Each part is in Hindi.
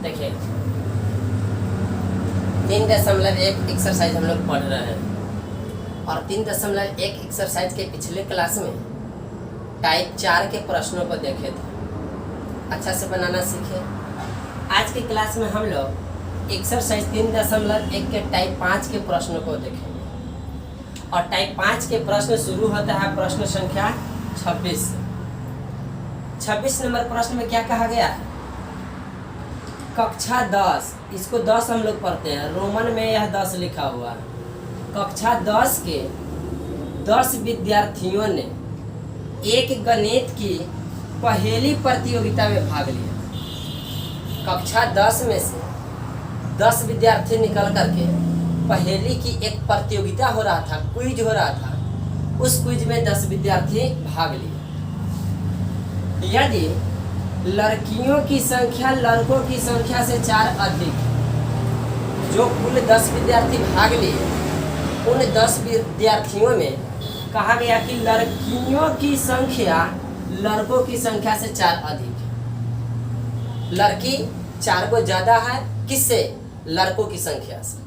देखिए 3.1 एक्सरसाइज हम लोग पढ़ रहे हैं और 3.1 एक्सरसाइज के पिछले क्लास में टाइप 4 के प्रश्नों को देखे थे, अच्छा से बनाना सीखे। आज की क्लास में हम लोग एक्सरसाइज 3.1 के टाइप 5 के प्रश्नों को देखेंगे और टाइप 5 के प्रश्न शुरू होता है प्रश्न संख्या 26 से। 26 नंबर प्रश्न में क्या कहा गया है? कक्षा 10, इसको 10 हम लोग पढ़ते हैं, रोमन में यह 10 लिखा हुआ है। कक्षा 10 के 10 विद्यार्थियों ने एक गणित की पहेली प्रतियोगिता में भाग लिया। कक्षा 10 में से 10 विद्यार्थी निकल करके पहेली की एक प्रतियोगिता हो रहा था, क्विज हो रहा था। उस क्विज में 10 विद्यार्थी भाग लिए। यदि लड़कियों की संख्या लड़कों की संख्या से 4 अधिक, जो कुल 10 विद्यार्थी भाग लिए, उन 10 विद्यार्थियों में कहा गया कि लड़कियों की संख्या लड़कों की संख्या से 4 अधिक है। लड़की 4 को ज्यादा है, किससे? लड़कों की संख्या से।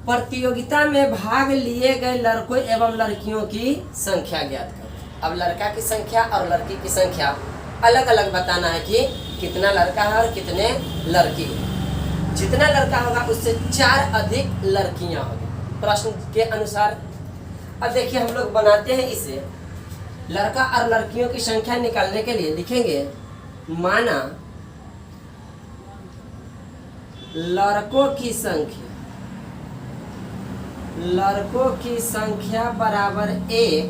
प्रतियोगिता में भाग लिए गए लड़कों एवं लड़कियों की संख्या ज्ञात करें। अब लड़का की संख्या और लड़की की संख्या अलग अलग बताना है कि कितना लड़का है और कितने लड़की है। जितना लड़का होगा उससे 4 अधिक लड़कियां होगी प्रश्न के अनुसार। अब देखिए हम लोग बनाते हैं इसे। लड़का और लड़कियों की संख्या निकालने के लिए लिखेंगे, माना लड़कों की संख्या बराबर x,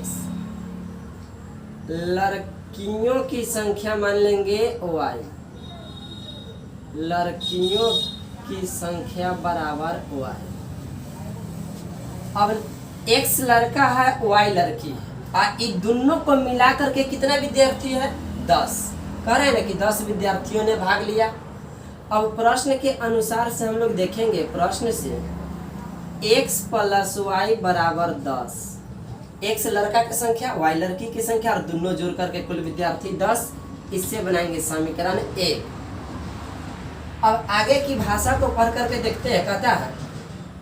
लड़कियों की संख्या मान लेंगे y। लड़कियों की संख्या बराबर y। अब x लड़का है, y लड़की है, और इन दोनों को मिला करके कितना विद्यार्थी है? 10। कह रहे हैं ना कि 10 विद्यार्थियों ने भाग लिया। अब प्रश्न के अनुसार से हम लोग देखेंगे, प्रश्न से x + y बराबर 10। x लड़का की संख्या, y लड़की की संख्या और दोनों जोड़ करके कुल विद्यार्थी 10। इससे बनाएंगे समीकरण 1। अब आगे की भाषा को पढ़ करके देखते हैं। कहता है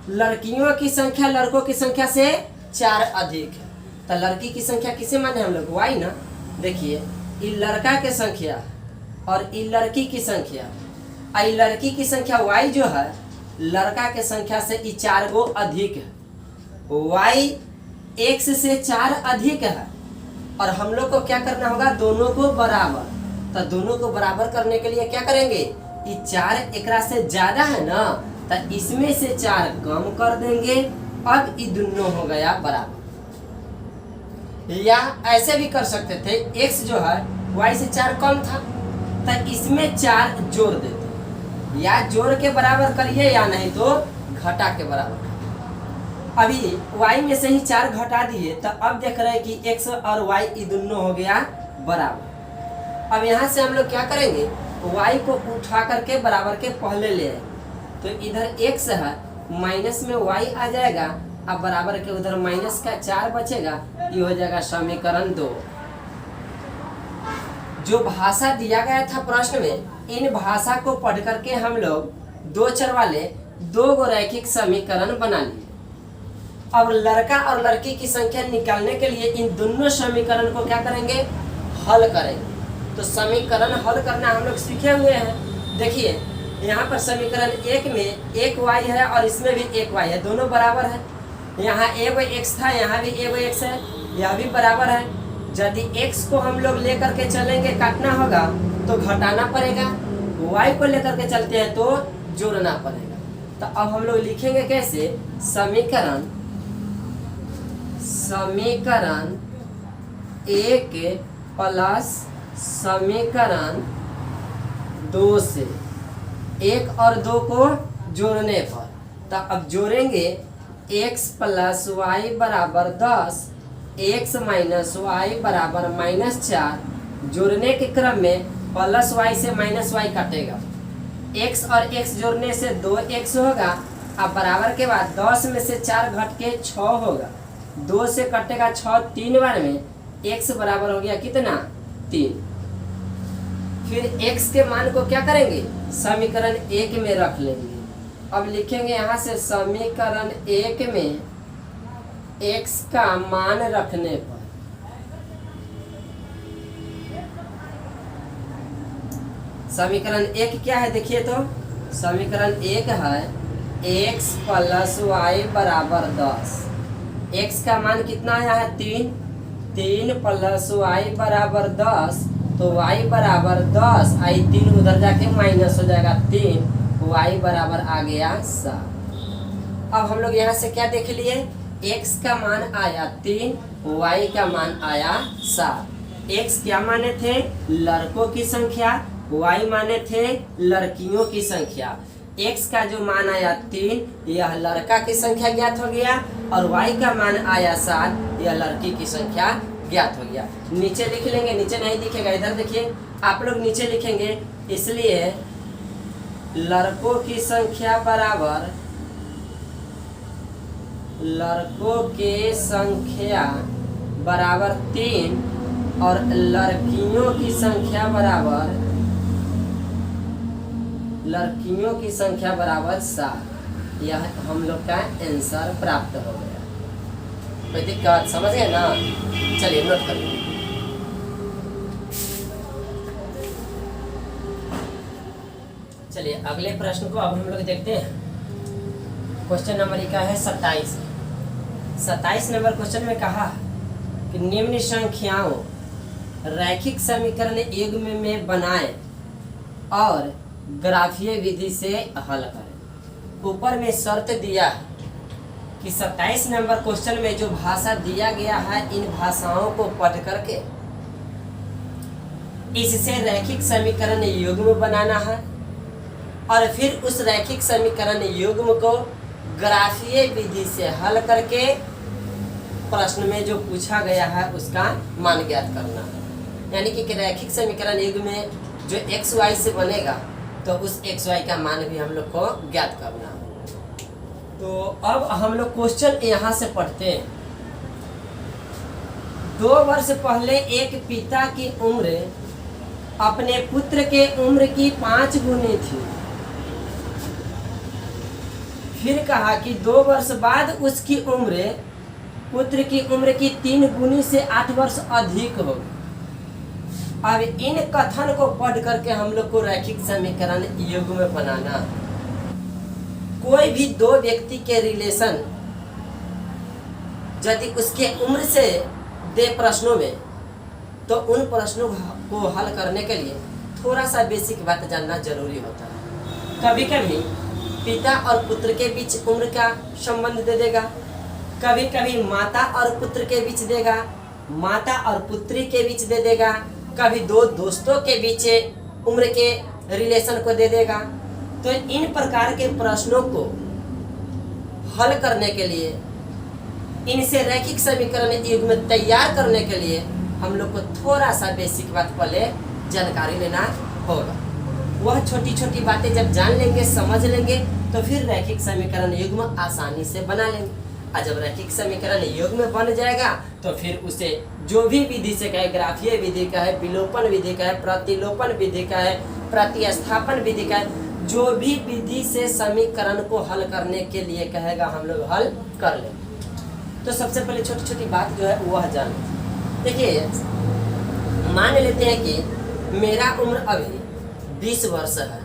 लड़कियों की संख्या लड़कों की संख्या से 4 अधिक है, तो लड़की की संख्या किसे माने हम लोग? y ना। देखिए ये लड़का के संख्या और ये लड़की की संख्या, आई लड़की की संख्या y जो है लड़का के संख्या से 4 गो अधिक है। y x से 4 अधिक है और हम लोग को क्या करना होगा? दोनों को बराबर। तो दोनों को बराबर करने के लिए क्या करेंगे? ये 4 एकरा से ज्यादा है ना, तो इसमें से 4 कम कर देंगे। अब ये दोनों हो गया बराबर। या ऐसे भी कर सकते थे, x जो है y से 4 कम था तो इसमें 4 जोड़ देते, या जोड़ के बराबर करिए या नहीं तो घटा के बराबर। अभी y में से ही 4 घटा दिए तो अब देख रहे हैं कि x और y ये दोनों हो गया बराबर। अब यहाँ से हम लोग क्या करेंगे? y को उठा करके बराबर के पहले ले आए, तो इधर x है, माइनस में y आ जाएगा, अब बराबर के उधर माइनस का 4 बचेगा। ये हो जाएगा समीकरण 2। जो भाषा दिया गया था प्रश्न में, इन भाषा को पढ़ करके हम लोग 2 चर वाले 2 गो रैखिक समीकरण बना लिए। अब लड़का और लड़की की संख्या निकालने के लिए इन दोनों समीकरण को क्या करेंगे? हल करेंगे। तो समीकरण हल करना हम लोग सीखे हुए हैं। देखिए यहाँ पर समीकरण 1 में 1y है और इसमें भी 1y है, दोनों बराबर है। यहाँ एगो x था, यहाँ भी एगो x है, यह भी बराबर है। यदि x को हम लोग लेकर के चलेंगे, काटना होगा तो घटाना पड़ेगा, y को लेकर के चलते हैं तो जोड़ना पड़ेगा। तो अब हम लोग लिखेंगे कैसे? समीकरण 1 प्लस समीकरण 2 से 1 और 2 को जोड़ने पर, तो अब जोड़ेंगे x + y बराबर 10, x - y बराबर -4। जोड़ने के क्रम में प्लस y से माइनस y कटेगा, x और x जोड़ने से 2x होगा। अब बराबर के बाद 10 में से 4 घट के 6 होगा, 2 से कटेगा 6 3 बार में, x बराबर हो गया कितना? 3। फिर x के मान को क्या करेंगे? समीकरण 1 में रख लेंगे। अब लिखेंगे यहाँ से समीकरण 1 में x का मान रखने पर समीकरण 1 क्या है देखिए, तो समीकरण 1 है x प्लस वाई बराबर 10। x का मान कितना आया है 3, 3 प्लस वाई बराबर 10, तो y बराबर 10, आई 3 उधर जाके माइनस हो जाएगा 3, y बराबर आ गया 7। अब हम लोग यहाँ से क्या देख लिए, x का मान आया 3, y का मान आया 7। x क्या माने थे, लड़कों की संख्या, y माने थे लड़कियों की संख्या। x का जो मान आया 3, यह लड़का की संख्या ज्ञात हो गया, और y का मान आया 7, यह लड़की की संख्या ज्ञात हो गया। नीचे लिख लेंगे, नीचे नहीं दिखेगा, इधर देखिए आप लोग नीचे लिखेंगे, इसलिए लड़कों की संख्या बराबर लड़कों के संख्या बराबर 3 और लड़कियों की संख्या बराबर 7। यह हम लोग का आंसर प्राप्त हो गया। कोई दिक्कत समझ गए ना? चलिए नोट करिए। चलिए अगले प्रश्न को अब हम लोग देखते हैं। क्वेश्चन नंबर का है 27। 27 नंबर क्वेश्चन में कहा कि निम्न संख्याओं रैखिक समीकरण युग्म में बनाएं और ग्राफीय विधि से हल करें। ऊपर में शर्त दिया है कि 27 नंबर क्वेश्चन में जो भाषा दिया गया है, इन भाषाओं को पढ़ करके इससे रैखिक समीकरण युग्म बनाना है, और फिर उस रैखिक समीकरण युग्म को ग्राफीय विधि से हल करके प्रश्न में जो पूछा गया है उसका मान ज्ञात करना है। यानी कि रैखिक समीकरण युग्म में जो एक्स वाई से बनेगा, तो उस एक्स वाई का मान भी हम लोग को ज्ञात करना है। तो अब हम लोग क्वेश्चन यहाँ से पढ़ते हैं। 2 वर्ष पहले एक पिता की उम्र अपने पुत्र के उम्र की 5 गुनी थी। फिर कहा कि 2 वर्ष बाद उसकी उम्र पुत्र की उम्र की 3 गुनी से 8 वर्ष अधिक होगी। अब इन कथन को पढ़ करके हम लोग को रैखिक समीकरण युग्म में बनाना। कोई भी 2 व्यक्ति के रिलेशन यदि उसके उम्र से दे प्रश्नों में, तो उन प्रश्नों को हल करने के लिए थोड़ा सा बेसिक बात जानना जरूरी होता है। कभी कभी पिता और पुत्र के बीच उम्र का संबंध दे देगा, कभी कभी माता और पुत्र के बीच देगा, माता और पुत्री के बीच दे देगा, कभी 2 दोस्तों के बीच उम्र के रिलेशन को दे देगा। तो इन प्रकार के प्रश्नों को हल करने के लिए, इनसे रैखिक समीकरण युग्म तैयार करने के लिए हम लोग को थोड़ा सा बेसिक बात पहले जानकारी लेना होगा। वह छोटी छोटी बातें जब जान लेंगे, समझ लेंगे, तो फिर रैखिक समीकरण युग्म आसानी से बना लेंगे। और जब रैखिक समीकरण युग्म बन जाएगा, तो फिर उसे जो भी विधि से कहे, ग्राफीय विधि का है, विलोपन विधि का है, प्रतिलोपन विधि का है, प्रतिस्थापन विधि का है, जो भी विधि से समीकरण को हल करने के लिए कहेगा हम लोग हल कर लेंगे। तो सबसे पहले छोटी छोटी बात जो है वह जान। देखिए मान लेते हैं कि मेरा उम्र अभी 20 वर्ष है,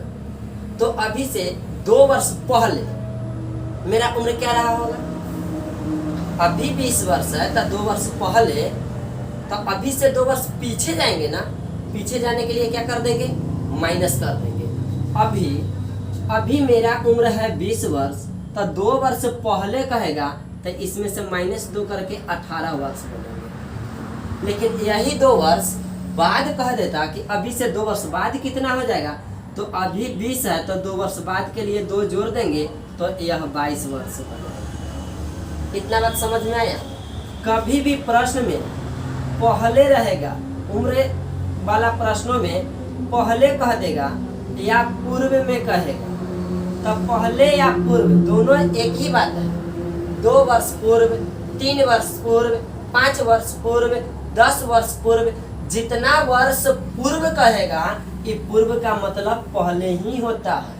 तो अभी से 2 वर्ष पहले मेरा उम्र क्या रहा होगा? अभी 20 वर्ष है, तो 2 वर्ष पहले, तो अभी से 2 वर्ष पीछे जाएंगे ना। पीछे जाने के लिए क्या कर देंगे? माइनस कर देंगे। अभी मेरा उम्र है 20 वर्ष, तो 2 वर्ष पहले कहेगा, तो इसमें से -2 करके 18 वर्ष बनेंगे। लेकिन यही 2 वर्ष बाद कह देता कि अभी से 2 वर्ष बाद कितना हो जाएगा, तो अभी 20 है, तो 2 वर्ष बाद के लिए 2 जोड़ देंगे, तो यह 22 वर्ष बनेगा। इतना बात समझ में आया? कभी भी प्रश्न में पहले रहेगा, उम्र वाला प्रश्नों में पहले कह देगा या पूर्व में कहेगा, तो पहले या पूर्व दोनों एक ही बात है। 2 वर्ष पूर्व, 3 वर्ष पूर्व, 5 वर्ष पूर्व, 10 वर्ष पूर्व, जितना वर्ष पूर्व कहेगा, ये पूर्व का मतलब पहले ही होता है,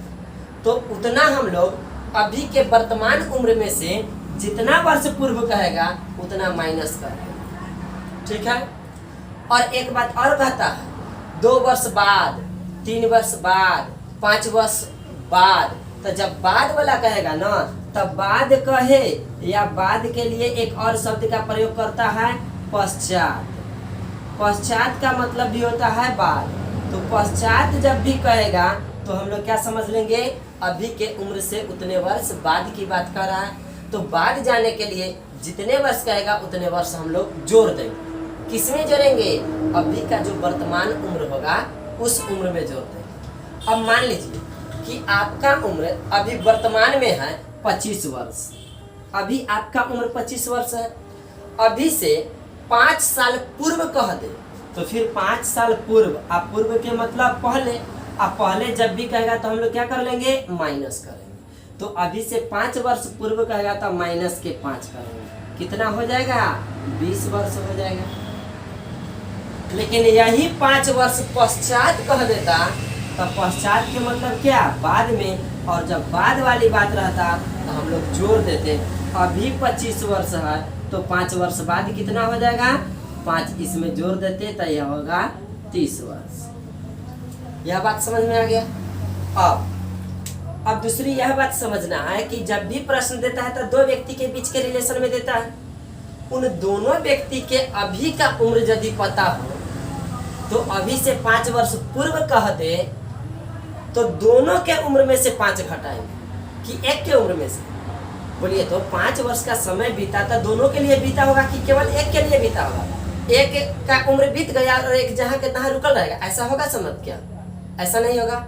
तो उतना हम लोग अभी के वर्तमान उम्र में से जितना वर्ष पूर्व कहेगा उतना माइनस करेंगे। ठीक है। और एक बात और कहता है, 2 वर्ष बाद, 3 वर्ष बाद, 5 वर्ष बाद, तो जब बाद वाला कहेगा ना, तब बाद कहे या बाद के लिए एक और शब्द का प्रयोग करता है, पश्चात। पश्चात का मतलब भी होता है बाद। तो पश्चात जब भी कहेगा तो हम लोग क्या समझ लेंगे, अभी के उम्र से उतने वर्ष बाद की बात कर रहा है। तो बाद जाने के लिए जितने वर्ष कहेगा उतने वर्ष हम लोग जोड़ देंगे। किसमें जोड़ेंगे, अभी का जो वर्तमान उम्र होगा उस उम्र में जोड़ देंगे। अब मान लीजिए कि आपका उम्र अभी वर्तमान में है 25 वर्ष, अभी आपका उम्र 25 वर्ष है। अभी से 5 साल पूर्व कह दे तो फिर 5 साल पूर्व, आप पूर्व के मतलब पहले, आप पहले जब भी कहेगा तो हम लोग क्या कर लेंगे, माइनस करेंगे। तो अभी से 5 वर्ष पूर्व कहेगा तो माइनस के 5 करेंगे, कितना हो जाएगा, 20 वर्ष हो जाएगा। लेकिन यही 5 वर्ष पश्चात कह देता तो पश्चात के मतलब क्या, बाद में, और जब बाद वाली बात रहता तो हम लोग जोड़ देते। अभी 25 वर्ष है तो 5 वर्ष बाद कितना हो जाएगा, 5 इसमें जोड़ देते तो यह होगा 30 वर्ष। यह बात समझ में आ गया। अब दूसरी यह बात समझना है कि जब भी प्रश्न देता है तो 2 व्यक्ति के बीच के रिलेशन में देता है। उन दोनों व्यक्ति के अभी का उम्र यदि पता हो तो अभी से 5 वर्ष पूर्व कह दे तो दोनों के उम्र में से 5 घटाएंगे कि एक के उम्र में से। बोलिए तो 5 वर्ष का समय बीता तो दोनों के लिए बीता होगा कि केवल एक के लिए बीता होगा, एक का उम्र बीत गया और एक जहाँ के तहाँ रुकल रहेगा, ऐसा होगा समझ क्या, ऐसा नहीं होगा।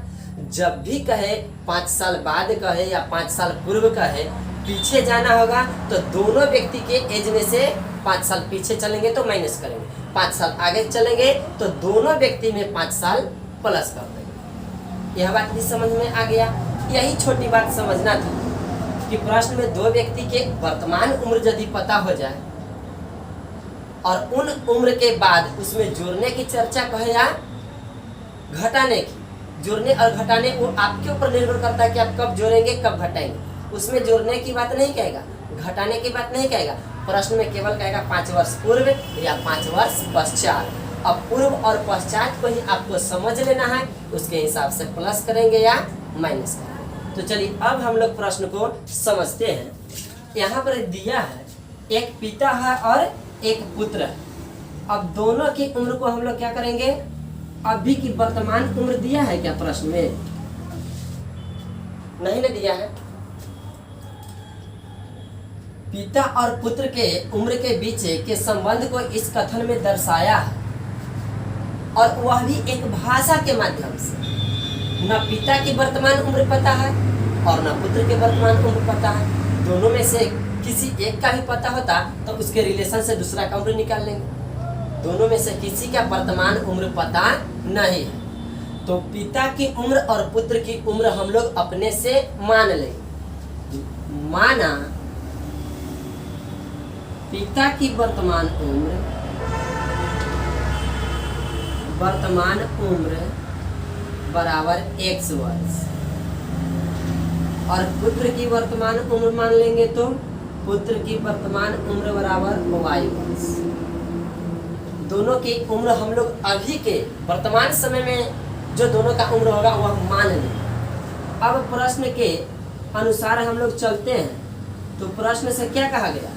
जब भी कहे 5 साल बाद कहे या 5 साल पूर्व कहे, पीछे जाना होगा तो दोनों व्यक्ति के एज में से 5 साल पीछे चलेंगे तो माइनस करेंगे, 5 साल आगे चलेंगे तो दोनों व्यक्ति में 5 साल प्लस कर देंगे। यह बात भी समझ में आ गया। यही छोटी बात समझना थी कि प्रश्न में 2 व्यक्ति के वर्तमान उम्र यदि पता हो जाए और उन उम्र के बाद उसमें जोड़ने की चर्चा कहे या घटाने की, जोड़ने और घटाने वो आपके ऊपर निर्भर करता है कि आप कब जोड़ेंगे कब घटाएंगे। उसमें जोड़ने की बात नहीं कहेगा, घटाने की बात नहीं कहेगा। प्रश्न में केवल कहेगा 5 वर्ष पूर्व या 5 वर्ष पश्चात। अब पूर्व और पश्चात को ही आपको समझ लेना है, उसके हिसाब से प्लस करेंगे या माइनस करेंगे। तो चलिए अब हम लोग प्रश्न को समझते हैं। यहाँ पर दिया है एक पिता है और एक पुत्र है। अब दोनों की उम्र को हम लोग क्या करेंगे, अभी की वर्तमान उम्र दिया है क्या प्रश्न में, नहीं ना दिया है। पिता और पुत्र के उम्र के बीच के संबंध को इस कथन में दर्शाया है, और वह भी एक भाषा के माध्यम से। न पिता की वर्तमान उम्र पता है और न पुत्र के वर्तमान उम्र पता है। दोनों में से किसी एक का भी पता होता तो उसके रिलेशन से दूसरा का उम्र निकाल लेंगे। दोनों में से किसी का वर्तमान उम्र पता नहीं है तो पिता की उम्र और पुत्र की उम्र हम लोग अपने से मान लेंगे। माना पिता की वर्तमान उम्र बराबर x वर्ष और पुत्र की वर्तमान उम्र मान लेंगे तो पुत्र की वर्तमान उम्र बराबर y वर्ष। दोनों की उम्र हम लोग अभी के वर्तमान समय में जो दोनों का उम्र होगा वह मान लें। अब प्रश्न के अनुसार हम लोग चलते हैं। तो प्रश्न से क्या कहा गया,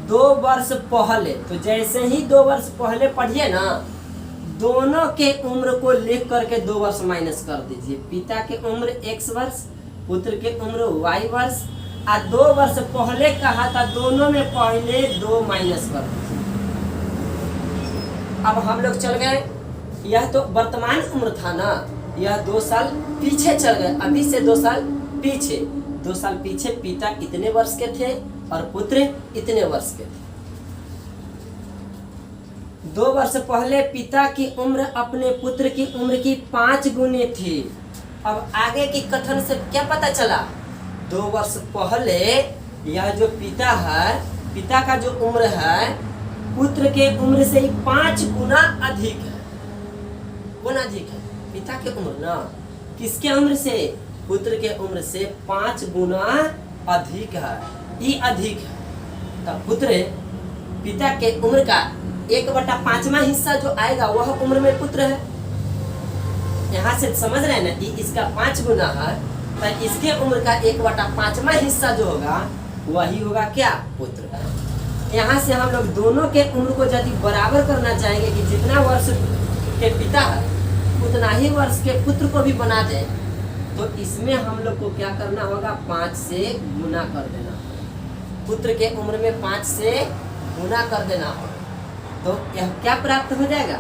2 वर्ष पहले, तो जैसे ही 2 वर्ष पहले पढ़िए ना, दोनों के उम्र को लिख करके 2 वर्ष माइनस कर दीजिए। पिता के उम्र x वर्ष, पुत्र के उम्र y वर्ष, और 2 वर्ष पहले कहा था, दोनों में पहले 2 माइनस कर दीजिए। अब हम लोग चल गए, यह तो वर्तमान उम्र था ना, यह 2 साल पीछे चल गए, अभी से 2 साल पीछे। 2 साल पीछे पिता इतने वर्ष के थे और पुत्र इतने वर्ष के थे। 2 वर्ष पहले पिता की उम्र अपने पुत्र की उम्र की 5 गुनी थी। अब आगे की कथन से क्या पता चला, 2 वर्ष पहले यह जो पिता है, पिता का जो उम्र है पुत्र के उम्र से ही 5 गुना अधिक है। कौन अधिक है? पिता के उम्र ना। किसके उम्र से? पुत्र के उम्र से 5 गुना अधिक है, ये अधिक है। तब पुत्र पिता के उम्र का 1/5वां हिस्सा जो आएगा वह उम्र में पुत्र है। यहाँ से समझ रहे हैं ना कि इसका 5 गुना है, तो इसके उम्र का 1/5वां हिस्सा जो होगा वही होगा क्या? पुत्र। यहाँ से हम लोग दोनों के उम्र को यदि बराबर करना चाहेंगे कि जितना वर्ष के पिता है उतना ही वर्ष के पुत्र को भी बना दें, तो इसमें हम लोग को क्या करना होगा? 5 से गुना कर देना। पुत्र के उम्र में 5 से गुना कर देना होगा। तो यह क्या प्राप्त हो जाएगा?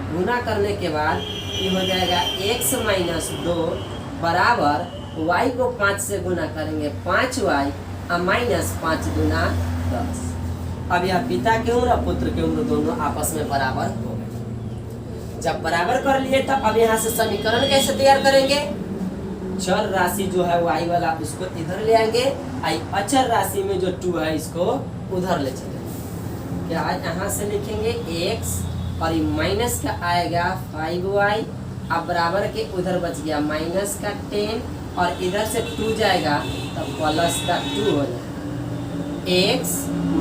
गुना करने के बाद ये हो जाएगा x - 2 बराबर y को 5 से गुना करेंगे 5y और -5 दूना 10। अब यह पिता की उम्र और पुत्र की उम्र दोनों आपस में बराबर हो गए। जब बराबर कर लिए तब अब यहाँ से समीकरण कैसे तैयार करेंगे? चर राशि जो है y वाला उसको इधर ले आएंगे, अचर राशि में जो 2 है इसको उधर ले चलेंगे। क्या यहाँ से लिखेंगे x और ये माइनस का आएगा 5y, अब बराबर के उधर बच गया -10 और इधर से 2 जाएगा तब +2 हो जाएगा। x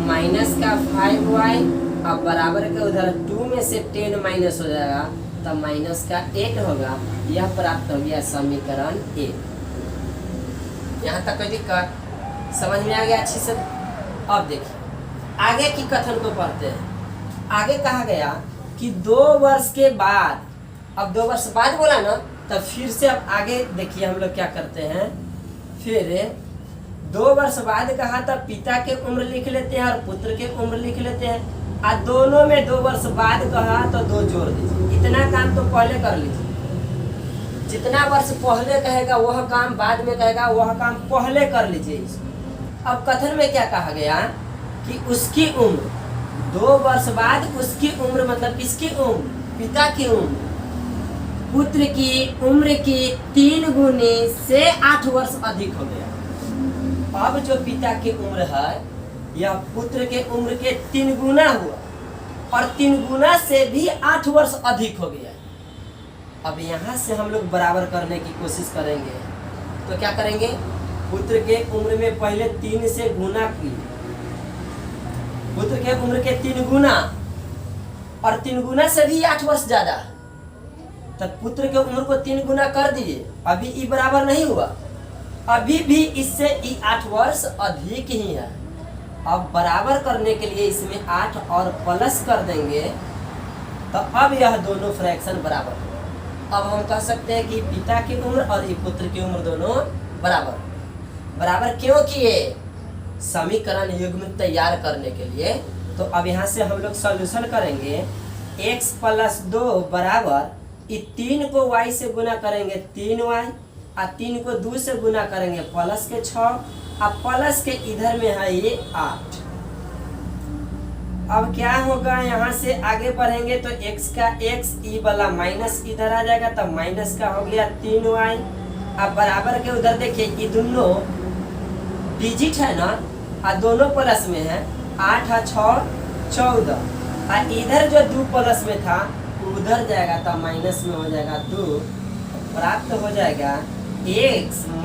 माइनस का 5y, अब बराबर के उधर 2 में से 10 माइनस हो जाएगा तब -8 होगा। यह प्राप्त हो गया समीकरण 1। यहाँ तक कोई दिक्कत समझ में आ गया अच्छी से? अब देखिए आगे की कथन को पढ़ते हैं। आगे कहा गया कि 2 वर्ष के बाद, अब 2 वर्ष बाद बोला ना, तब फिर से अब आगे देखिए हम लोग क्या करते हैं। फिर 2 वर्ष बाद कहा तब पिता के उम्र लिख लेते हैं और पुत्र के उम्र लिख लेते हैं। और दोनों में 2 वर्ष बाद कहा तो 2 जोड़ दीजिए। इतना काम तो पहले कर लीजिए। जितना वर्ष पहले कहेगा वह काम बाद में कहेगा, वह काम पहले कर लीजिए इसको। अब कथन में क्या कहा गया कि उसकी उम्र 2 वर्ष बाद उसकी उम्र मतलब किसकी उम्र? पिता की उम्र पुत्र की उम्र की 3 गुनी से 8 वर्ष अधिक हो गया। अब जो पिता की उम्र है यह पुत्र के उम्र के 3 गुना हुआ और 3 गुना से भी 8 वर्ष अधिक हो गया। अब यहाँ से हम लोग बराबर करने की कोशिश करेंगे। तो क्या करेंगे? पुत्र के उम्र में पहले 3 से गुना किए, पुत्र के उम्र के 3 गुना और 3 गुना से भी 8 वर्ष ज्यादा, तब पुत्र के उम्र को 3 गुना कर दिए। अभी ई बराबर नहीं हुआ, अभी भी इससे ई 8 वर्ष अधिक ही है। अब बराबर करने के लिए इसमें 8 और प्लस कर देंगे तो अब यह दोनों फ्रैक्शन बराबर हो। अब हम कह सकते हैं कि पिता की उम्र और ये पुत्र की उम्र दोनों बराबर। बराबर क्यों किए? समीकरण युग्म तैयार करने के लिए। तो अब यहाँ से हम लोग सॉल्यूशन करेंगे। x + 2 बराबर 3 को y से गुना करेंगे 3y और 3 को 2 से गुना करेंगे +6 और प्लस के इधर में है ये 8। अब क्या होगा? यहाँ से आगे बढ़ेंगे तो x का x ई वाला माइनस इधर आ जाएगा तब माइनस का हो गया 3y। अब बराबर के उधर देखिए ये दोनों डिजिट है ना और दोनों प्लस में है। 8 और 6 14 और इधर जो 2 प्लस में था उधर जाएगा तब माइनस में हो जाएगा 2। प्राप्त हो जाएगा x -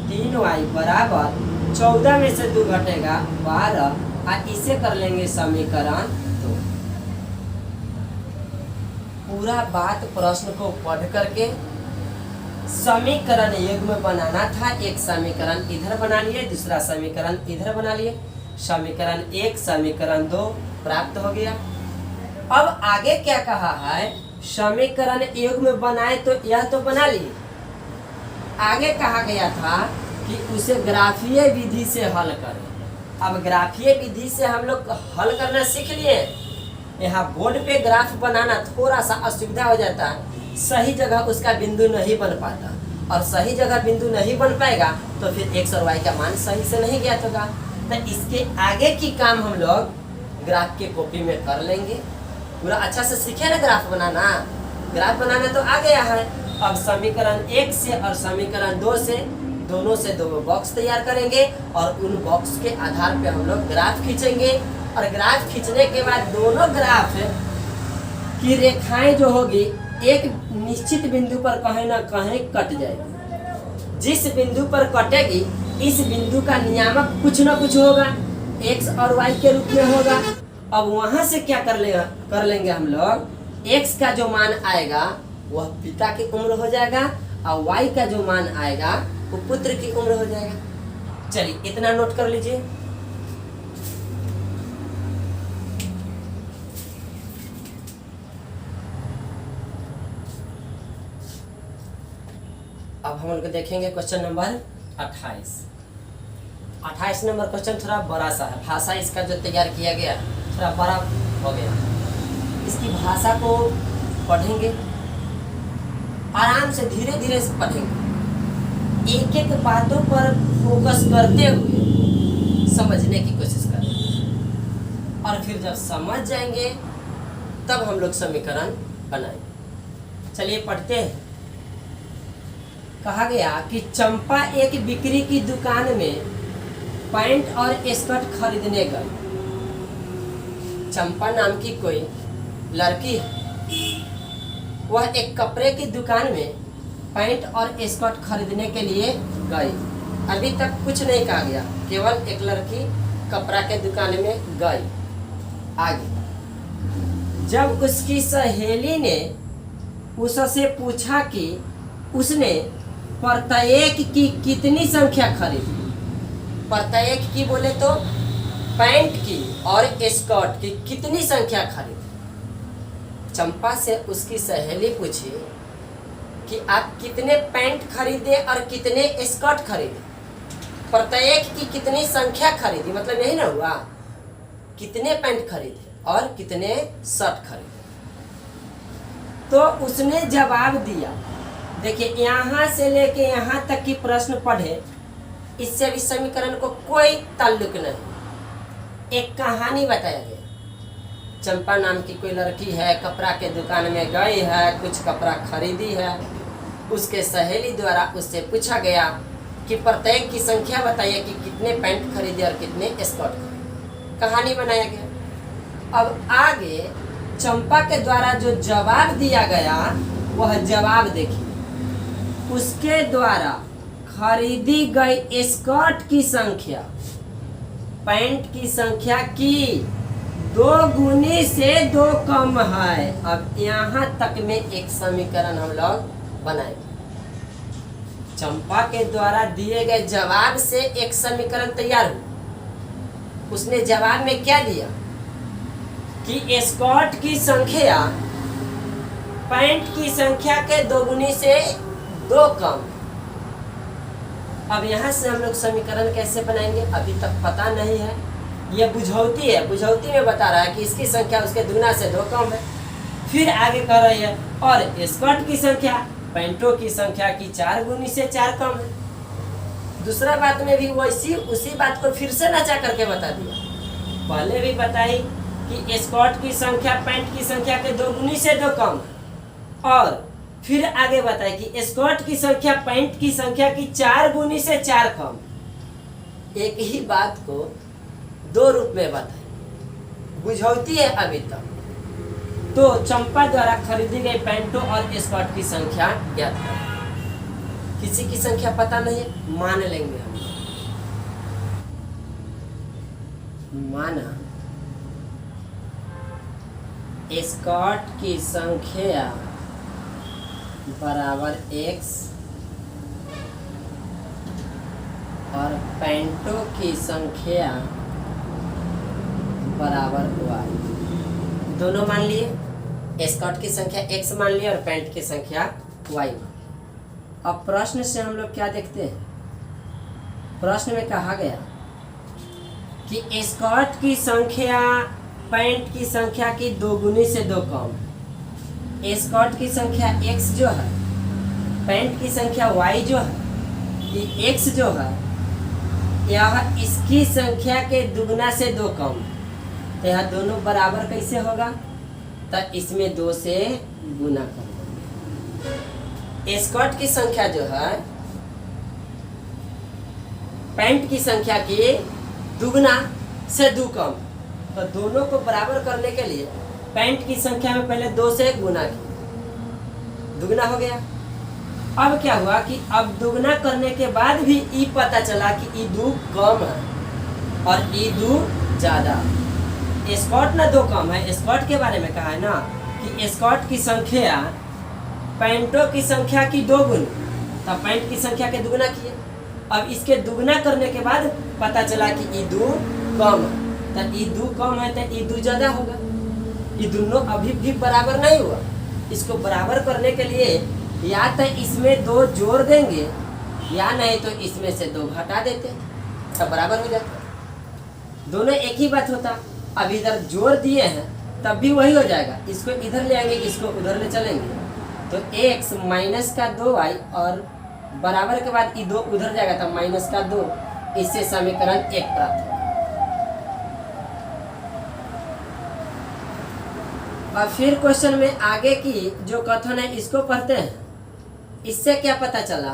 3y बराबर 14 में से 2 घटेगा 12 और इसे कर लेंगे समीकरण 2। पूरा बात प्रश्न को पढ़ करके समीकरण युग्म बनाना था। एक समीकरण इधर बना लिए, दूसरा समीकरण इधर बना लिए। समीकरण 1 समीकरण 2 प्राप्त हो गया। अब आगे क्या कहा है? समीकरण युग्म बनाए तो यह तो बना लिए। आगे कहा गया था कि उसे ग्राफीय विधि से हल करें। अब ग्राफीय विधि से हम लोग हल करना सीख लिए। यहाँ बोर्ड पे ग्राफ बनाना थोड़ा सा असुविधा हो जाता है, सही जगह उसका बिंदु नहीं बन पाता और सही जगह बिंदु नहीं बन पाएगा तो फिर x और y का मान सही से नहीं ज्ञात होगा। तो इसके आगे की काम हम लोग ग्राफ के कॉपी में कर लेंगे। पूरा अच्छा से सीखे ना ग्राफ बनाना। ग्राफ बनाना तो आ गया है। अब समीकरण 1 से और समीकरण 2 से दोनों से 2 बॉक्स तैयार करेंगे और उन बॉक्स के आधार पे हम लोग ग्राफ खींचेंगे और ग्राफ खींचने के बाद दोनों ग्राफ की रेखाएं जो होगी एक निश्चित बिंदु पर कहीं ना कहीं कट जाएगी। जिस बिंदु पर कटेगी इस बिंदु का नियामक कुछ ना कुछ होगा, एक्स और वाई के रूप में होगा। अब वहां से क्या कर लेंगे हम लोग, एक्स का जो मान आएगा वह पिता की उम्र हो जाएगा और वाई का जो मान आएगा वो पुत्र की उम्र हो जाएगा। चलिए इतना नोट कर लीजिए। अब हम लोग देखेंगे क्वेश्चन नंबर 28। 28 नंबर क्वेश्चन थोड़ा बड़ा सा है, भाषा इसका जो तैयार किया गया थोड़ा बड़ा हो गया। इसकी भाषा को पढ़ेंगे, आराम से धीरे धीरे से पढ़ेंगे, एक एक बातों पर फोकस करते हुए समझने की कोशिश करें और फिर जब समझ जाएंगे तब हम लोग समीकरण बनाएंगे। चलिए पढ़ते हैं। कहा गया कि चंपा एक बिक्री की दुकान में पैंट और स्कर्ट खरीदने गई। चंपा नाम की कोई लड़की है, वह एक कपड़े की दुकान में पैंट और स्कर्ट खरीदने के लिए गई। अभी तक कुछ नहीं कहा गया, केवल एक लड़की कपड़ा के दुकान में गई। आगे, जब उसकी सहेली ने उससे पूछा कि उसने प्रत्येक की कितनी संख्या खरीदी। प्रत्येक की बोले तो पैंट की और स्कर्ट की कितनी संख्या खरीदी। चंपा से उसकी सहेली पूछी कि आप कितने पैंट खरीदे और कितने स्कर्ट खरीदे। प्रत्येक की कितनी संख्या खरीदी मतलब यही ना हुआ, कितने पैंट खरीदे और कितने शर्ट खरीदे। तो उसने जवाब दिया। देखिए यहाँ से लेके यहाँ तक की प्रश्न पढ़े, इससे भी समीकरण को कोई ताल्लुक नहीं। एक कहानी बताया गया। चंपा नाम की कोई लड़की है, कपड़ा के दुकान में गई है, कुछ कपड़ा खरीदी है। उसके सहेली द्वारा उससे पूछा गया कि प्रत्येक की संख्या बताइए कि कितने पैंट खरीदे और कितने स्कर्ट खरीदे। कहानी बनाया गया। अब आगे चंपा के द्वारा जो जवाब दिया गया वह जवाब देखिए। उसके द्वारा खरीदी गई स्कर्ट की संख्या पैंट की संख्या की 2 गुनी से 2 कम है। अब यहाँ तक में एक समीकरण हम लोग बनाएंगे। चंपा के द्वारा दिए गए जवाब से एक समीकरण तैयार हुआ। उसने जवाब में क्या दिया कि स्कर्ट की संख्या पैंट की संख्या के 2 गुनी से 2 कम। अब यहाँ से हम लोग समीकरण कैसे बनाएंगे अभी तक पता नहीं है। ये बुझौती है, बुझौती में बता रहा है कि इसकी संख्या उसके दुगना से 2 कम है। फिर आगे कह रही है और स्कर्ट की संख्या पैंटों की संख्या की 4 गुनी से 4 कम है। दूसरा बात में भी वैसी उसी बात को फिर से नचा करके बता दिया। पहले भी बताई कि स्कर्ट की संख्या पैंट की संख्या के 2 गुनी से 2 कम है और फिर आगे बताए कि स्कर्ट की संख्या पैंट की संख्या की 4 गुनी से 4 कम। एक ही बात को 2 रूप में बताए, बुझौती है अभी तक। तो चंपा द्वारा खरीदी गई पैंटों और स्कर्ट की संख्या ज्ञात करें। किसी की संख्या पता नहीं है, मान लेंगे हम। माना स्कर्ट की संख्या बराबर x और पैंटों की संख्या बराबर y। दोनों मान लिए, स्कर्ट की संख्या x मान लिए और पैंट की संख्या y मान। अब प्रश्न से हम लोग क्या देखते हैं। प्रश्न में कहा गया कि स्कर्ट की संख्या पैंट की संख्या की 2 गुनी से 2 कम। स्कर्ट की संख्या x जो है, पैंट की संख्या y जो है, ये x जो है यह इसकी संख्या के दुगना से 2 कम। तो यह दोनों बराबर कैसे होगा, तो इसमें 2 से गुना कर देंगे। स्कर्ट की संख्या जो है पैंट की संख्या के दुगना से 2 कम, तो दोनों को बराबर करने के लिए पैंट की संख्या में पहले 2 से गुना किया, दुगना हो गया। अब क्या हुआ कि अब दुगना करने के बाद भी ई पता चला कि ई 2 कम है और ई 2 ज्यादा। स्कॉट ना 2 कम है, स्कॉट के बारे में कहा है ना कि स्कॉट की संख्या पैंटों की संख्या की 2 गुनी, तब पैंट की संख्या के दुगना किए। अब इसके दुगना करने के बाद पता चला कि ई 2 कम है, तो ई 2 कम है तो ई 2 ज्यादा होगा। ये दोनों अभी भी बराबर नहीं हुआ। इसको बराबर करने के लिए या तो इसमें 2 जोड़ देंगे या नहीं तो इसमें से 2 घटा देते, तब बराबर हो जाता। दोनों एक ही बात होता। अब इधर जोड़ दिए हैं तब भी वही हो जाएगा। इसको इधर ले आएंगे, इसको उधर ले चलेंगे, तो x माइनस का 2y और बराबर के बाद ये 2 उधर जाएगा तब माइनस का 2। इससे समीकरण 1 प्राप्त होगा। और फिर क्वेश्चन में आगे की जो कथन है इसको पढ़ते हैं। इससे क्या पता चला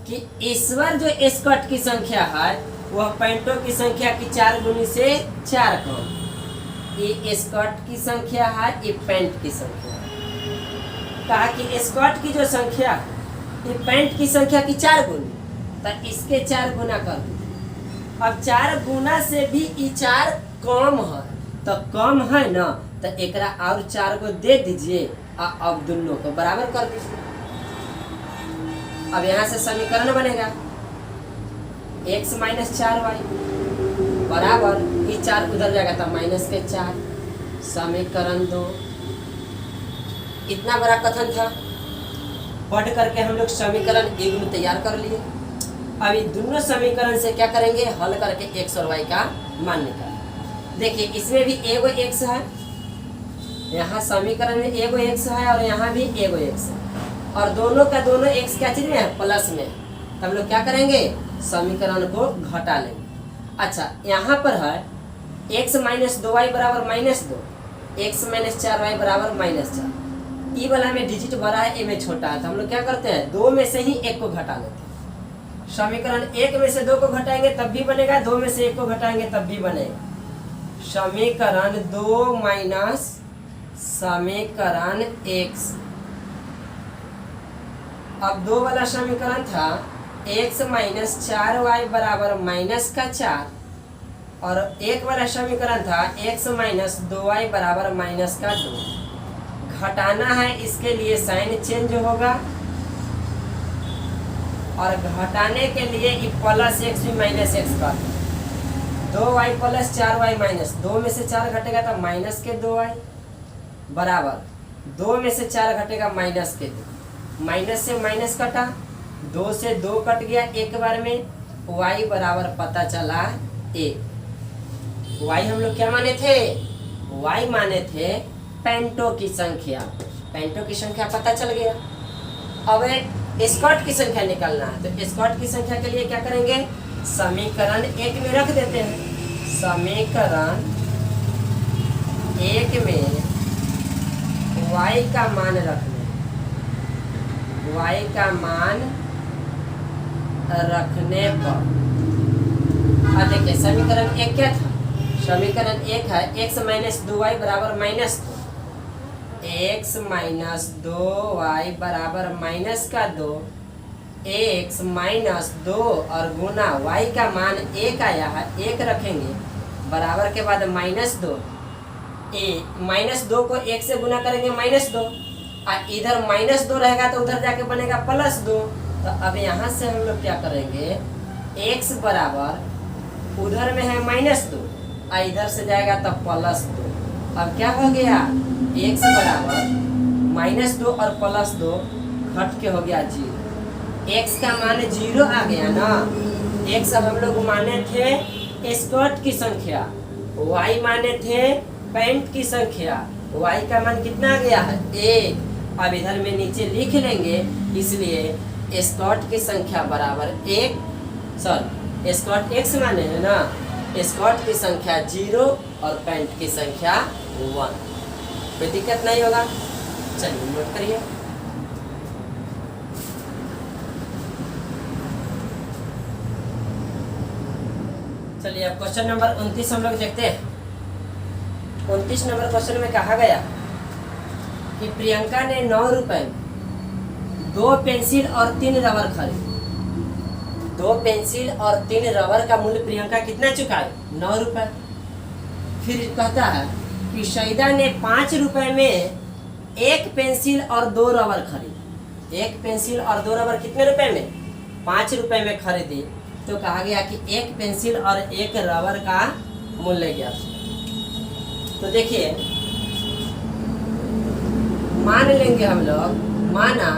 कि ईश्वर जो स्कॉट की संख्या है वह पैंटों की संख्या की 4 गुनी से 4 कम। ये स्कॉट की संख्या है, ये पैंट की संख्या है। कहा कि स्कॉट की जो संख्या है ये पैंट की संख्या की 4 गुनी, तो इसके 4 गुना कर दो। अब 4 गुना से भी ये 4 कम है, तो कम है ना, तो एकरा और 4 को दे दीजिए और अब दोनों को बराबर कर दीजिए। अब यहाँ से समीकरण बनेगा x माइनस 4y बराबर ये 4 उधर जाएगा तब माइनस के 4, समीकरण 2। इतना बड़ा कथन था, पढ़ करके हम लोग समीकरण 1 में तैयार कर लिए। अब ये दोनों समीकरण से क्या करेंगे, हल करके x और y का मान निकाल। देखिए इसमें भी एगो x है, यहाँ समीकरण में एगो x है और यहाँ भी एगो x है, और दोनों का दोनों x क्या चीज में है, प्लस में। तब लोग क्या करेंगे, समीकरण को घटा लेंगे। अच्छा यहाँ पर है x माइनस 2y बराबर माइनस 2, x माइनस 4y बराबर माइनस 4। ई वाला में डिजिट बड़ा है, ए में छोटा है, तो हम लोग क्या करते हैं 2 में से ही 1 को घटा लेते हैं। समीकरण 1 में से 2 को घटाएंगे तब भी बनेगा, 2 में से 1 को घटाएंगे तब भी बनेगा। समीकरण 2 माइनस समीकरण x। अब 2 वाला समीकरण था x माइनस 4y बराबर माइनस का 4, और 1 वाला समीकरण था x माइनस 2y बराबर माइनस का 2। घटाना है, इसके लिए साइन चेंज होगा, और घटाने के लिए प्लस x भी माइनस x का 2y प्लस 4y माइनस 2 में से 4 घटेगा तो माइनस के 2y बराबर 2 में से 4 घटेगा माइनस के 2। माइनस से माइनस कटा, 2 से 2 कट गया एक बार में, y बराबर पता चला 1। y हम लोग क्या माने थे, y माने थे पैंटों की संख्या। पैंटों की संख्या पता चल गया। अब स्कॉट की संख्या निकालना है, तो स्कॉट की संख्या के लिए क्या करेंगे, समीकरण 1 में रख देते हैं। समीकरण 1 में y का मान रखने, y का मान रखने पर देखिए समीकरण 1 क्या था, समीकरण 1 है x माइनस 2y बराबर माइनस 2, x माइनस 2y बराबर माइनस का 2, x माइनस 2 और गुना y का मान 1 आया है, 1 रखेंगे बराबर के बाद माइनस 2, माइनस 2 को 1 से गुना करेंगे माइनस 2, और इधर माइनस 2 रहेगा तो उधर जाके बनेगा प्लस 2। तो अब यहाँ से हम लोग क्या करेंगे, x बराबर उधर में है माइनस 2 और इधर से जाएगा तो प्लस 2। अब क्या हो गया, x बराबर माइनस 2 और प्लस 2 घट के हो गया 0। x का मान 0 आ गया ना। x अब हम लोग माने थे स्कॉट की संख्या, y माने थे पैंट की संख्या, y का मान कितना आ गया है 1। अब इधर में नीचे लिख लेंगे, इसलिए स्कॉट की संख्या बराबर 1, सॉरी स्कॉट x माने है ना, स्कॉट की संख्या 0 और पैंट की संख्या 1। कोई दिक्कत नहीं होगा, चलिए नोट करिए। चलिए अब क्वेश्चन नंबर 29 हम लोग देखते हैं। 29 नंबर क्वेश्चन में कहा गया कि प्रियंका ने 9 रुपए में 2 पेंसिल और 3 रबर खरीदे। 2 पेंसिल और 3 रबर का मूल्य प्रियंका कितना चुकाए? 9 रुपए। फिर कहता है कि सईदा ने 5 रुपए में 1 पेंसिल और 2 रबर खरीदे। 1 पेंसिल और 2 रबर कितने रुपए में? 5 रुपए में खरीदी। तो कहा गया कि 1 पेंसिल और 1 रबर का मूल्य ज्ञात। तो देखिए, मान लेंगे हम लोग, माना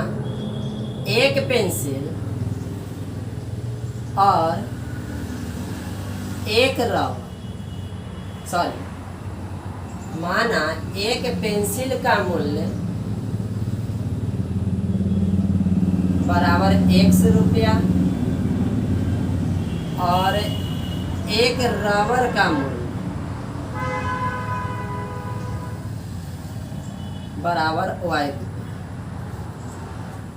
1 पेंसिल और 1 रबर, माना 1 पेंसिल का मूल्य बराबर 100 रुपया और 1 रबर का मूल्य बराबर y।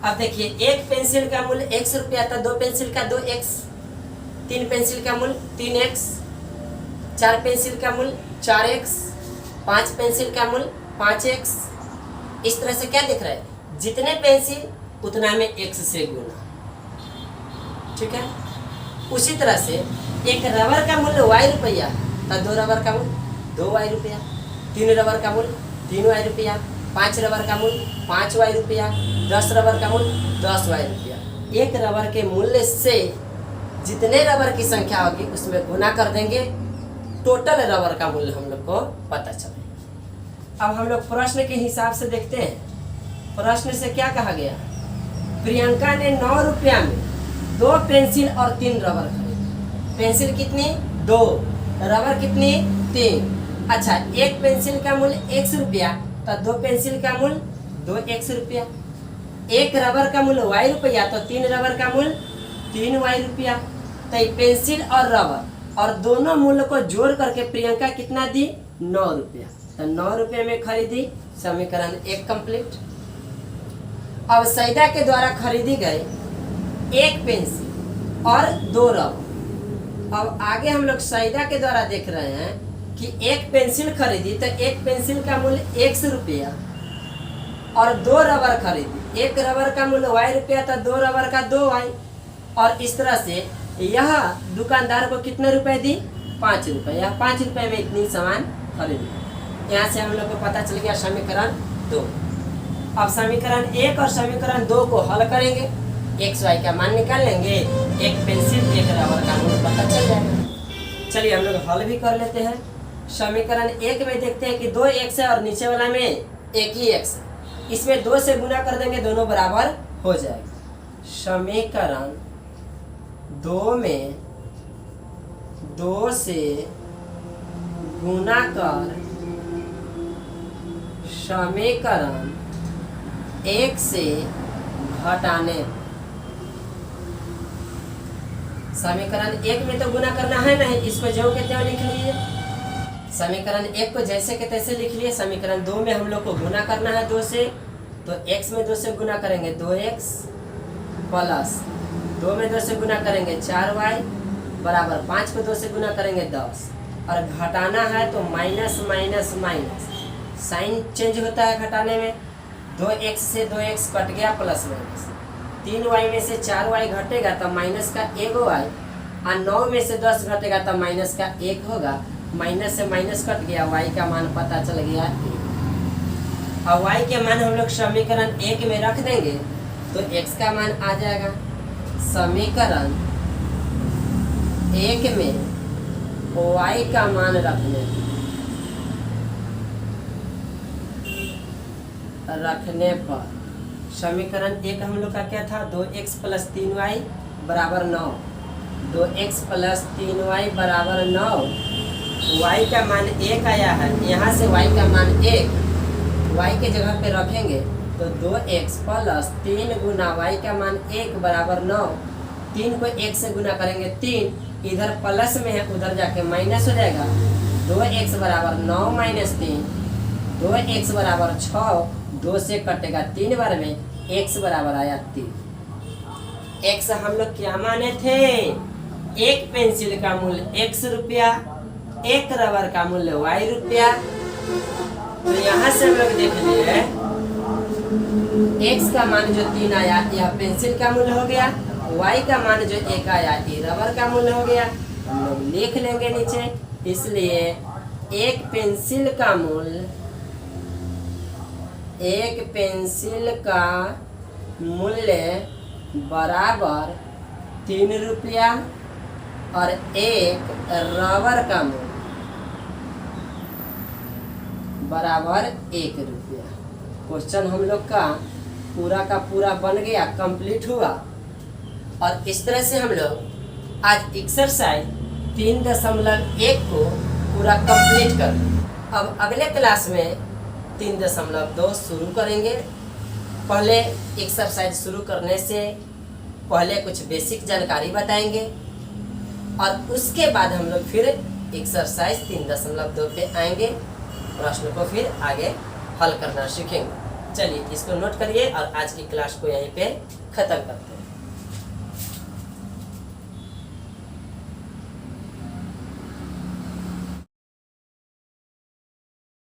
अब देखिए, 1 पेंसिल का मूल्य 100 रुपया था, 2 पेंसिल का 2x, 3 पेंसिल का मूल्य 3x, 4 पेंसिल का मूल्य 4x, 5 पेंसिल का मूल्य 5x। इस तरह से क्या दिख रहा है? जितने पेंसिल उतना में x से गुना। ठीक है। उसी तरह से 1 रबर का मूल्य y रुपया था, 2 रबर का मूल्य 2y रुपया, 3 रबर का मूल्य 3y रुपया, 5 रबर का मूल्य 5y रुपया, 10 रबर का मूल्य 10y रुपया। 1 रबर के मूल्य से जितने रबर की संख्या होगी उसमें गुना कर देंगे, टोटल रबर का मूल्य हम लोग को पता चलेगा। अब हम लोग प्रश्न के हिसाब से देखते हैं। प्रश्न से क्या कहा गया? प्रियंका ने 9 रुपया में 2 पेंसिल और 3 रबर खरीदे। पेंसिल कितनी? 2। रबर कितनी? 3। अच्छा, 1 पेंसिल का मूल्य 100 रुपया, तो 2 पेंसिल का मूल्य 2x रुपया। 1 रबर का मूल्य y रुपया, तो 3 रबर का मूल्य 3y रुपया। तो पेंसिल और रबर और दोनों मूल्य को जोड़ करके प्रियंका कितना दी? 9 रुपया। तो 9 रुपये में खरीदी। समीकरण 1 कंप्लीट। अब सईदा के द्वारा खरीदी गई 1 पेंसिल और 2 रबर। अब आगे हम लोग सईदा के द्वारा देख रहे हैं कि 1 पेंसिल खरीदी, तो 1 पेंसिल का मूल्य 100 रुपया और 2 रबर खरीदी। 1 रबर का मूल्य y रुपया था, 2 रबर का 2y। और इस तरह से यह दुकानदार को कितने रुपए दी? 5 रुपये। यह 5 रुपये में इतनी सामान खरीदी। यहाँ से हम लोग को पता चल गया समीकरण 2। अब समीकरण 1 और समीकरण 2 को हल करेंगे, x y का मान निकाल लेंगे, 1 पेंसिल 1 रबर का मूल्य पता चल जाएगा। चलिए हम लोग हल भी कर लेते हैं। समीकरण 1 में देखते हैं कि 2x है और नीचे वाला में 1 ही x है। इसमें 2 से गुना कर देंगे, दोनों बराबर हो जाएगा। समीकरण 2 में 2 से गुना कर समीकरण 1 से घटाने। समीकरण 1 में तो गुना करना है नहीं, इसको जो के त्यों लिख लीजिए। समीकरण 1 को जैसे के तैसे लिख लिए। समीकरण 2 में हम लोग को गुना करना है 2 से, तो x में 2 से गुना करेंगे 2x प्लस 2 में 2 से गुना करेंगे 4y बराबर 5 को 2 से गुना करेंगे 10। और घटाना है तो minus minus minus, sign change होता है घटाने में। 2x से 2x कट गया, प्लस माइनस 3y में से 4y घटेगा तो माइनस का 1y, और 9 में से 10 घटेगा तो माइनस का 1 होगा। माइनस से माइनस कट गया, y का मान पता चल गया 1। और y के मान हम लोग समीकरण 1 में रख देंगे तो x का मान आ जाएगा। समीकरण 1 में y का मान रखने पर समीकरण 1 हम लोग का क्या था? 2x प्लस 3y बराबर 9। 2x प्लस 3y बराबर 9। y का मान 1 आया है, यहाँ से y का मान 1 y के जगह पे रखेंगे तो 2x प्लस 3 गुना y का मान 1 बराबर 9। 3 को 1 से गुना करेंगे 3, इधर प्लस में है उधर जाके माइनस हो जाएगा। 2x बराबर 9 माइनस 3, 2x बराबर 6, 2 से कटेगा 3 बार में, x बराबर आया 3। x हम लोग क्या माने थे? 1 पेंसिल का मूल्य 100 रुपया, 1 रबर का मूल्य y रुपया तो यहाँ से हम लोग देख लिए x का मान जो 3 आया यह पेंसिल का मूल्य हो गया, y का मान जो 1 आया ये रबर का मूल्य हो गया। हम लोग लिख लेंगे नीचे, इसलिए एक पेंसिल का मूल्य बराबर 3 रुपया और एक रबर का मूल्य बराबर 1 रुपया। क्वेश्चन हम लोग का पूरा बन गया, कंप्लीट हुआ। और इस तरह से हम लोग आज एक्सरसाइज 3.1 को पूरा कंप्लीट कर लें। अब अगले क्लास में 3.2 शुरू करेंगे। पहले एक्सरसाइज शुरू करने से पहले कुछ बेसिक जानकारी बताएंगे और उसके बाद हम लोग फिर एक्सरसाइज 3.2 पे आएंगे, प्रश्न को फिर आगे हल करना सीखेंगे। चलिए इसको नोट करिए और आज की क्लास को यहीं पे ख़त्म करते हैं।